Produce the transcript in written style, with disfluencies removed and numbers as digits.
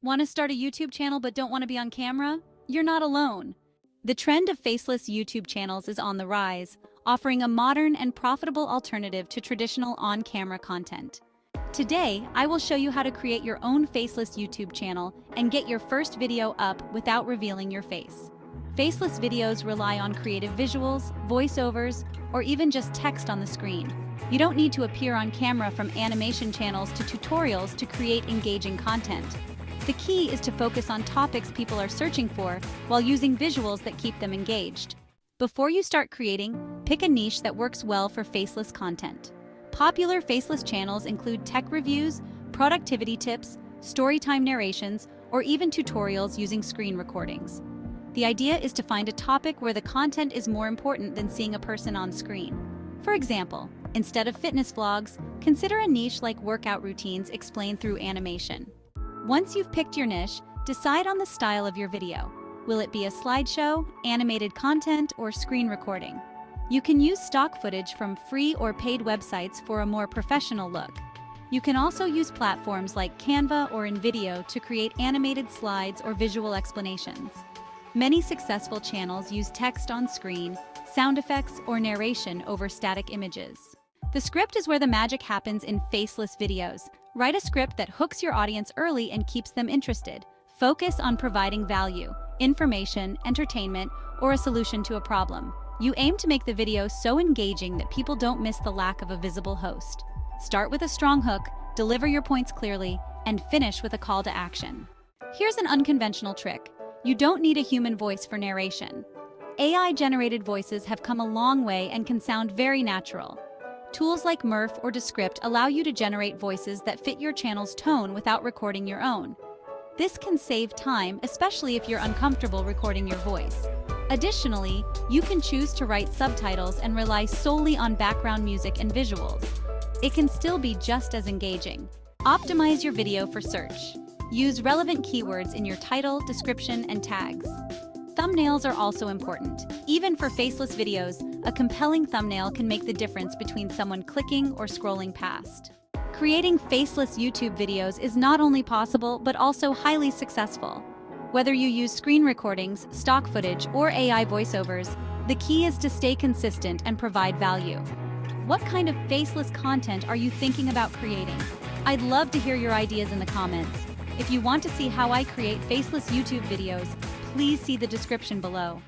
Want to start a YouTube channel but don't want to be on camera? You're not alone. The trend of faceless YouTube channels is on the rise, offering a modern and profitable alternative to traditional on-camera content. Today, I will show you how to create your own faceless YouTube channel and get your first video up without revealing your face. Faceless videos rely on creative visuals, voiceovers, or even just text on the screen. You don't need to appear on camera, from animation channels to tutorials, to create engaging content. The key is to focus on topics people are searching for while using visuals that keep them engaged. Before you start creating, pick a niche that works well for faceless content. Popular faceless channels include tech reviews, productivity tips, storytime narrations, or even tutorials using screen recordings. The idea is to find a topic where the content is more important than seeing a person on screen. For example, instead of fitness vlogs, consider a niche like workout routines explained through animation. Once you've picked your niche, decide on the style of your video. Will it be a slideshow, animated content, or screen recording? You can use stock footage from free or paid websites for a more professional look. You can also use platforms like Canva or InVideo to create animated slides or visual explanations. Many successful channels use text on screen, sound effects, or narration over static images. The script is where the magic happens in faceless videos. Write a script that hooks your audience early and keeps them interested. Focus on providing value, information, entertainment, or a solution to a problem. You aim to make the video so engaging that people don't miss the lack of a visible host. Start with a strong hook, deliver your points clearly, and finish with a call to action. Here's an unconventional trick. You don't need a human voice for narration. AI-generated voices have come a long way and can sound very natural. Tools like Murph or Descript allow you to generate voices that fit your channel's tone without recording your own. This can save time, especially if you're uncomfortable recording your voice. Additionally, you can choose to write subtitles and rely solely on background music and visuals. It can still be just as engaging. Optimize your video for search. Use relevant keywords in your title, description, and tags. Thumbnails are also important. Even for faceless videos, a compelling thumbnail can make the difference between someone clicking or scrolling past. Creating faceless YouTube videos is not only possible, but also highly successful. Whether you use screen recordings, stock footage, or AI voiceovers, the key is to stay consistent and provide value. What kind of faceless content are you thinking about creating? I'd love to hear your ideas in the comments. If you want to see how I create faceless YouTube videos, please see the description below.